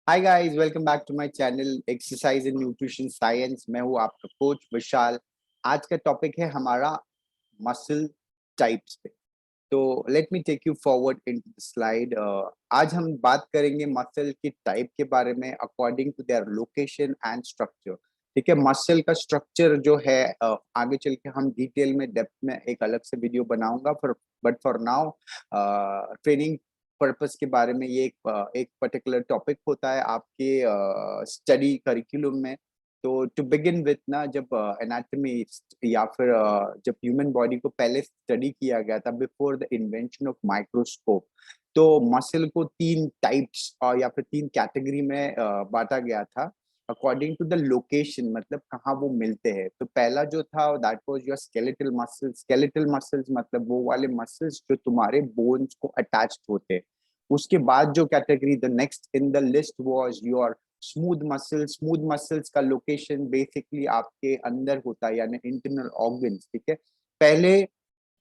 Hi guys, welcome back to my channel exercise and nutrition science. मैं हूँ आपका coach विशाल। आज का टॉपिक है हमारा मसल टाइप्स पे। तो let me take you forward into the slide. आज हम बात करेंगे मसल के टाइप के बारे में according to their location and structure. ठीक है, मसल का स्ट्रक्चर जो है आगे चल के हम डिटेल में डेप्थ में एक अलग से वीडियो बनाऊंगा। But for now training purpose के बारे में ये एक पर्टिकुलर टॉपिक होता है आपके स्टडी करिकुलम में। तो टू बिगिन विथ ना, जब एनाटॉमी या फिर जब ह्यूमन बॉडी को पहले स्टडी किया गया था before the invention of microscope, तो मसल को तीन टाइप्स या फिर तीन कैटेगरी में बांटा गया था अकॉर्डिंग टू द लोकेशन, मतलब कहाँ वो मिलते हैं। तो पहला जो था that was your skeletal muscles. Skeletal muscles मतलब वो वाले मसल्स जो तुम्हारे बोन्स को अटैच्ड होते हैं। उसके बाद जो category the next in the list was your smooth muscles. Smooth muscles का लोकेशन बेसिकली आपके अंदर होता है, यानी इंटरनल ऑर्गन्स। ठीक है, पहले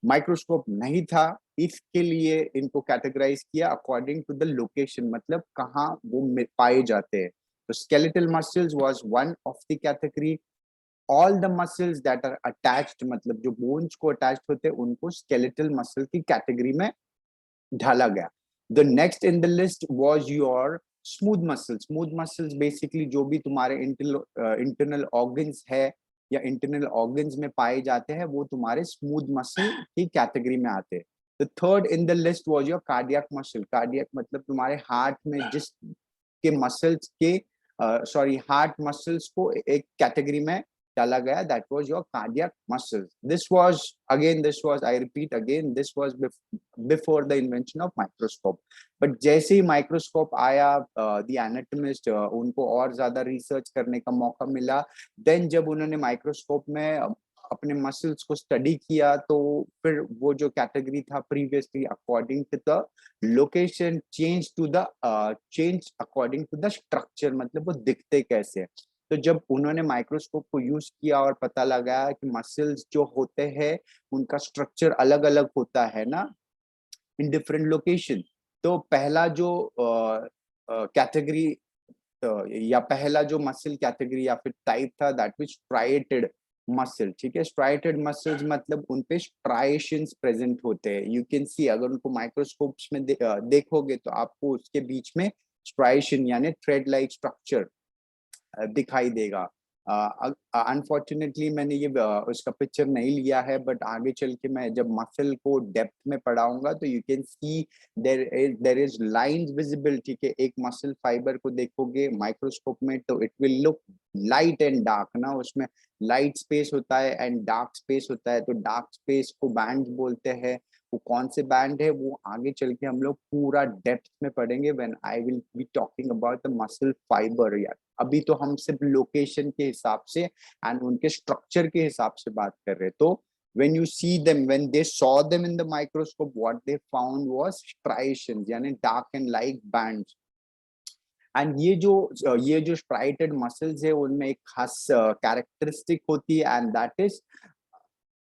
माइक्रोस्कोप नहीं था, इसके लिए इनको कैटेगराइज किया अकॉर्डिंग टू द लोकेशन, मतलब कहाँ वो पाए जाते हैं। तो skeletal muscles was one of the category. All the muscles that are attached, मतलब जो बोन्स को अटैच्ड होते हैं, उनको स्केलेटल मसल की कैटेगरी में ढाला गया। The next in the list was your smooth muscles. Smooth muscles basically जो भी तुम्हारे इंटरनल ऑर्गन्स है या इंटरनल ऑर्गन्स में पाए जाते हैं, वो तुम्हारे स्मूथ मसल की कैटेगरी में आते हैं। The third in the list was your cardiac muscle. Cardiac मतलब तुम्हारे हार्ट में जिस के मसल्स के सॉरी हार्ट मसल्स को एक कैटेगरी में डाला गया, that was your cardiac muscles. This was I repeat again, this was before the invention of microscope. But जैसे ही माइक्रोस्कोप आया, द एनाटॉमिस्ट उनको और ज्यादा रिसर्च करने का मौका मिला। देन जब उन्होंने माइक्रोस्कोप में अपने मसल्स को स्टडी किया, तो फिर वो जो कैटेगरी था previously according to the location change according to the structure, मतलब वो दिखते कैसे। तो जब उन्होंने माइक्रोस्कोप को यूज किया और पता लगाया कि मसल्स जो होते हैं उनका स्ट्रक्चर अलग अलग होता है ना, इन डिफरेंट लोकेशन। तो पहला जो कैटेगरी या पहला जो मसल कैटेगरी या फिर टाइप था, दैट वाज स्ट्राइएटेड मसल। ठीक है, स्ट्राइएटेड मसल्स मतलब उनपे स्ट्राइएशंस प्रेजेंट होते हैं। यू कैन सी, अगर उनको माइक्रोस्कोप्स में देखोगे तो आपको उसके बीच में स्ट्राइएशन यानी थ्रेड लाइक स्ट्रक्चर दिखाई देगा। अनफॉर्चुनेटली मैंने ये उसका पिक्चर नहीं लिया है, बट आगे चल के मैं जब मसल को डेप्थ में पढ़ाऊंगा तो you can see there is lines visible. ठीक है, एक मसल फाइबर को देखोगे माइक्रोस्कोप में तो it will look light and dark ना, उसमें लाइट स्पेस होता है एंड डार्क स्पेस होता है। तो डार्क स्पेस को बैंड बोलते हैं। वो कौन से बैंड है वो आगे चल के हम लोग पूरा डेप्थ में पढ़ेंगे when I will be talking about the muscle fibre. यार अभी तो हम सिर्फ लोकेशन के हिसाब से एंड उनके स्ट्रक्चर के हिसाब से बात कर रहे हैं। तो when you see them, when they saw them in the microscope, what they found was striations यानी dark and light bands। And ये जो स्ट्राइटेड मसल्स है उनमें एक खास कैरेक्टरिस्टिक होती है, and that is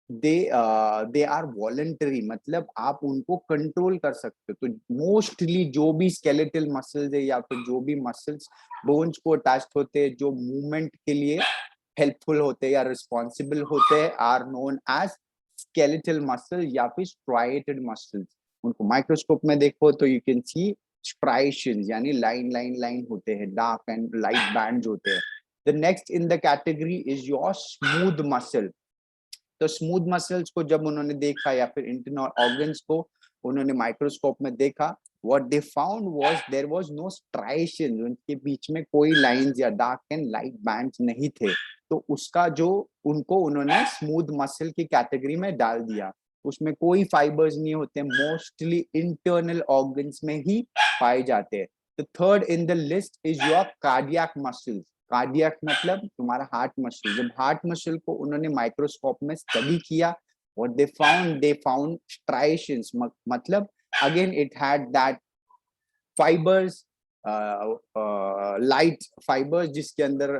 they are voluntary, मतलब आप उनको कंट्रोल कर सकते हो। तो मोस्टली जो भी स्केलेटल मसल्स है या फिर जो भी मसल्स बोन्स को अटैच्ड होते हैं, जो मूवमेंट के लिए हेल्पफुल होते हैं या रिस्पॉन्सिबल होते हैं, are known as skeletal muscle या फिर स्ट्राइएटेड मसल्स। उनको माइक्रोस्कोप में देखो तो यू कैन सी स्ट्राइएशंस यानी लाइन लाइन लाइन होते हैं, डार्क एंड लाइट बैंड्स होते हैं। The next in the category is your smooth muscle. तो स्मूथ मसल्स को जब उन्होंने देखा या फिर इंटरनल ऑर्गन्स को उन्होंने माइक्रोस्कोप में देखा, what they found was there was no striation, उनके बीच में कोई लाइंस या डार्क एंड लाइट बैंड्स नहीं थे। तो उसका जो उनको उन्होंने स्मूथ मसल की कैटेगरी में डाल दिया। उसमें कोई फाइबर्स नहीं होते, मोस्टली इंटरनल ऑर्गन्स में ही पाए जाते हैं। The third in the list is your cardiac muscles. Cardiac मतलब तुम्हारा हार्ट मसल। जब हार्ट मसल को उन्होंने माइक्रोस्कोप में स्टडी किया, what they found striations, मतलब again it had that fibers, light fibres जिसके अंदर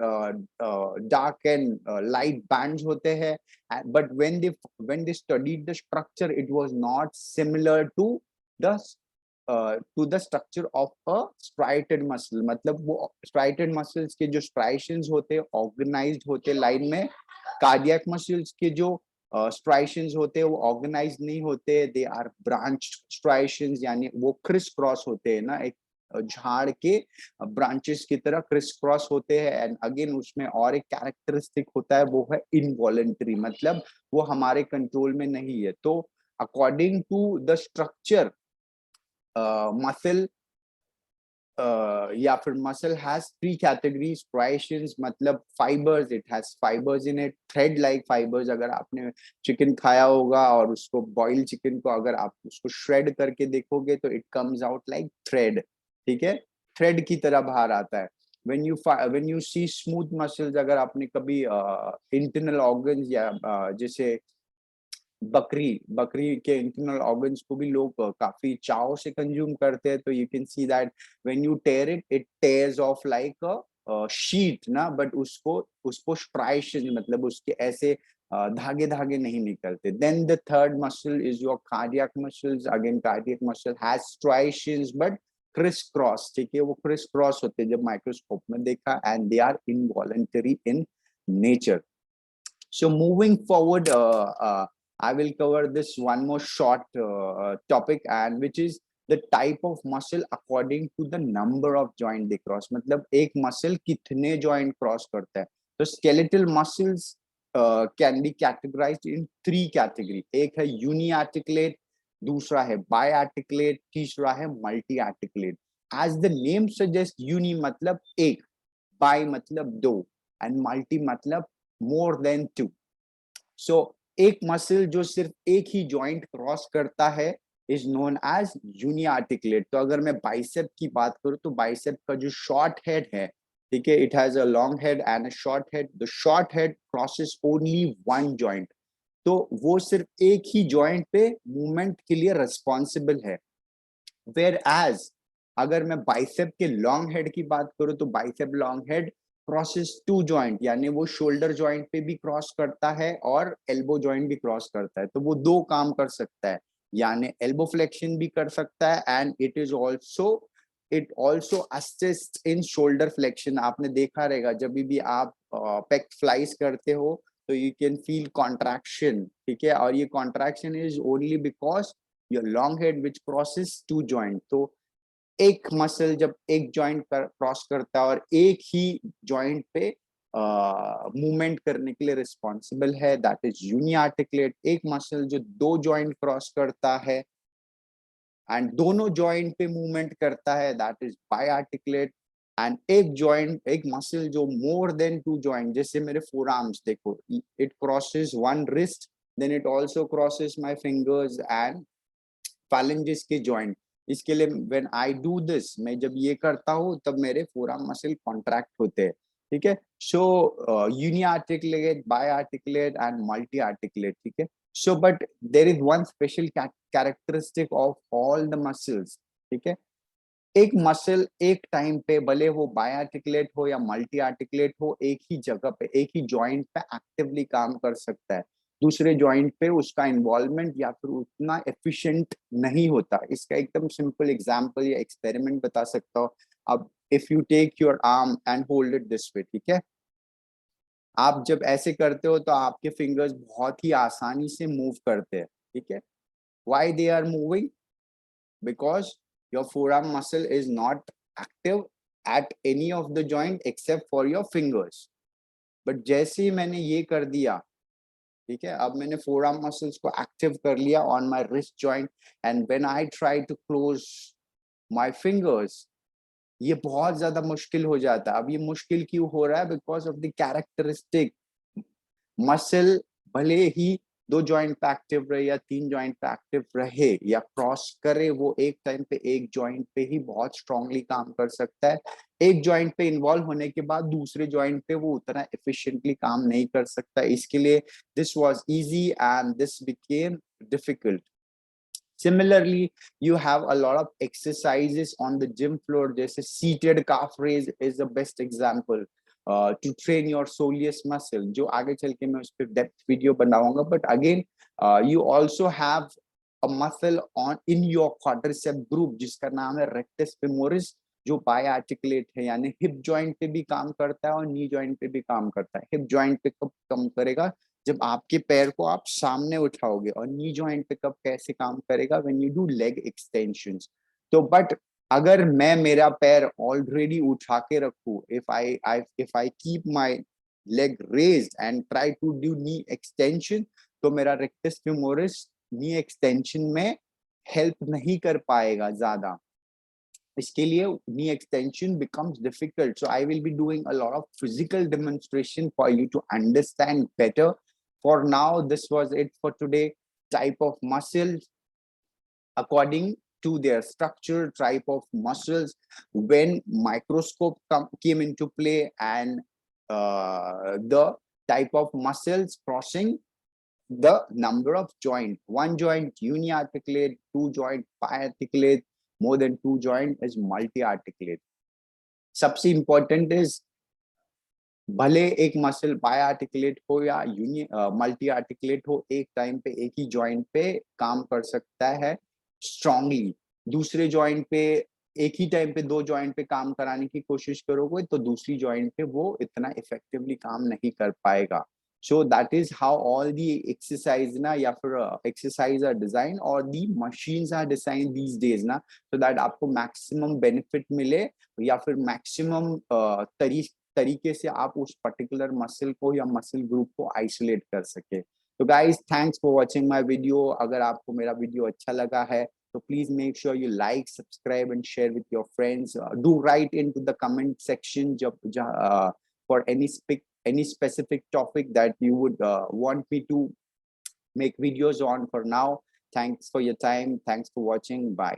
डार्क एंड लाइट बैंड्स होते हैं। But when they studied the structure, it was not similar to the to the structure of a striated muscle. मतलब वो striated muscles के जो striations होते हैं organized होते हैं line में, cardiac muscles के जो striations होते हैं वो organized नहीं होते, they are branched striations, यानी वो criss cross होते हैं ना, एक झाड़ के ब्रांचेस की तरह क्रिस क्रॉस होते हैं. एंड अगेन उसमें और एक कैरेक्टरिस्टिक होता है, वो है इनवॉलेंटरी, मतलब वो हमारे कंट्रोल में नहीं है. तो according to the structure muscle या फिर muscle has three categories. striations मतलब fibres, it has fibres in it, thread like fibres. अगर आपने चिकन खाया होगा और उसको बॉइल चिकन को अगर आप उसको श्रेड करके देखोगे तो it comes out like thread. ठीक है, थ्रेड की तरह बाहर आता है. when you see smooth muscles, अगर आपने कभी इंटरनल ऑर्गन्स या जैसे बकरी के इंटरनल ऑर्गन्स को भी लोग काफी चाव से कंज्यूम करते हैं, तो you can see that when you tear it, it tears off like a sheet ना, बट उसको स्ट्राइशन मतलब उसके ऐसे धागे धागे नहीं निकलते. Then the third muscle is your cardiac muscles. Again cardiac muscle has striations but criss cross. ठीक है, वो क्रिस क्रॉस होते हैं जब माइक्रोस्कोप में देखा, and they are involuntary in nature. So moving forward, I will cover this one more short topic, and which is the type of muscle according to the number of joint they cross. मतलब एक muscle कितने joint cross करता है. तो skeletal muscles can be categorized in three category. एक है uniarticulate, दूसरा है biarticulate, तीसरा है multiarticulate. As the name suggests, uni मतलब एक, bi मतलब दो, and multi मतलब more than two. So एक मसल जो सिर्फ एक ही जॉइंट क्रॉस करता है इज नोन एज यूनिआर्टिकुलेट. तो अगर मैं बाइसेप की बात करूं तो बाइसेप का जो शॉर्ट हेड है, ठीक है, it has a long head and a short head. The short head crosses only one joint, तो वो सिर्फ एक ही जॉइंट पे मूवमेंट के लिए रिस्पॉन्सिबल है. वेयर एज अगर मैं बाइसेप के लॉन्ग हेड की बात करूं तो bicep long head crosses two joint, यानी वो शोल्डर जॉइंट पे भी क्रॉस करता है और एल्बो जॉइंट भी क्रॉस करता है. तो वो दो काम कर सकता है, यानी एल्बो फ्लेक्शन भी कर सकता है, and it also assist in shoulder flexion. आपने देखा रहेगा जब भी आप पेक फ्लाइज करते हो तो यू कैन फील कॉन्ट्रैक्शन. ठीक है, और ये contraction is only because your long head which crosses two joint. तो एक मसल जब एक जॉइंट क्रॉस करता है और एक ही जॉइंट पे मूवमेंट करने के लिए रिस्पॉन्सिबल है, दैट इज यूनिआर्टिकुलेट. एक मसल जो दो जॉइंट क्रॉस करता है एंड दोनों जॉइंट पे मूवमेंट करता है, दैट इज बायआर्टिकुलेट. एंड एक मसल जो मोर देन टू जॉइंट, जैसे मेरे फोर आर्म्स देखो, it crosses one wrist, then it also crosses my fingers and phalanges के जॉइंट. इसके लिए व्हेन आई डू दिस, मैं जब ये करता हूँ तब मेरे फोर आर्म मसल कॉन्ट्रैक्ट होते हैं. ठीक है, so uniarticulate, biarticulate and multi articulate. ठीक है, so but there is one special characteristic of all the muscles. ठीक है, एक मसल एक टाइम पे भले वो बायआर्टिकुलेट हो या मल्टी आर्टिकुलेट हो, एक ही जगह पे एक ही जॉइंट पे एक्टिवली काम कर सकता है. दूसरे जॉइंट पे उसका इन्वॉल्वमेंट या फिर उतना एफिशिएंट नहीं होता. इसका एकदम सिंपल एग्जांपल या एक्सपेरिमेंट बता सकता हूँ. अब if you take your arm and hold it this way, ठीक है, आप जब ऐसे करते हो तो आपके फिंगर्स बहुत ही आसानी से मूव करते हैं. ठीक है, why they are moving? Because your forearm muscle is not active at any of the joint except for your fingers. but जैसे ही मैंने ये कर दिया, ठीक है, अब मैंने forearm muscles को active कर लिया on my wrist joint, and when I try to close my fingers, ये बहुत ज्यादा मुश्किल हो जाता है. अब ये मुश्किल क्यों हो रहा है? Because of the characteristic muscle भले ही दो जॉइंट पे एक्टिव रहे या तीन जॉइंट पे एक्टिव रहे या क्रॉस करे, वो एक टाइम पे एक जॉइंट पे ही बहुत स्ट्रांगली काम कर सकता है. एक जॉइंट पे इन्वॉल्व होने के बाद दूसरे जॉइंट पे वो उतना एफिशिएंटली काम नहीं कर सकता. इसके लिए this was easy and this became difficult. Similarly, you have a lot of exercises on the gym floor. जैसे seated calf raise is the best example to train your soleus muscle. जो आगे चल के मैं उस पर डेप्थ वीडियो बनाऊंगा. But again, you also have a muscle on in your quadricep group जिसका नाम है rectus femoris, जो बाय आर्टिकुलेट है, यानी हिप जॉइंट पे भी काम करता है और नी जॉइंट पे भी काम करता है। हिप जॉइंट पे कब काम करेगा? जब आपके पैर को आप सामने उठाओगे। और नी जॉइंट पे कब कैसे काम करेगा? When you do leg extensions. तो बट अगर मैं मेरा पैर ऑलरेडी उठा के रखूं, if I keep my leg raised and try to do knee extension, तो मेरा रेक्टस फ्यूमोरिस नी एक्सटेंशन में हेल्प नहीं कर पाएगा ज्यादा। इसके लिए knee extension becomes difficult. So I will be doing a lot of physical demonstration for you to understand better. For now, this was it for today. Type of muscles according to their structure, type of muscles when microscope came into play, and the type of muscles crossing the number of joint. One joint uniarticulate, two joint biarticulate, more than two joint is multi-articulate. सबसे important is भले एक muscle bye articulate हो या multi articulate हो, एक time पे एक ही joint पे काम कर सकता है स्ट्रांगली। दूसरे जॉइंट पे एक ही टाइम पे दो जॉइंट पे काम कराने की कोशिश करोगे तो दूसरी जॉइंट पे वो इतना इफेक्टिवली काम नहीं कर पाएगा। So that is how all the exercise ना, या फिर एक्सरसाइज आर डिजाइन और the machines are design these days ना, सो दैट आपको मैक्सिमम बेनिफिट मिले, या फिर मैक्सिमम तरीके से आप उस पर्टिकुलर मसल को या मसल ग्रुप को आइसोलेट कर सके। तो guys, thanks for watching my video. अगर आपको मेरा वीडियो अच्छा लगा है तो please make sure you like, subscribe and share with your friends. Do right into the comment section for any specific topic that you would want me to make videos on. For now, thanks for your time. Thanks for watching. Bye.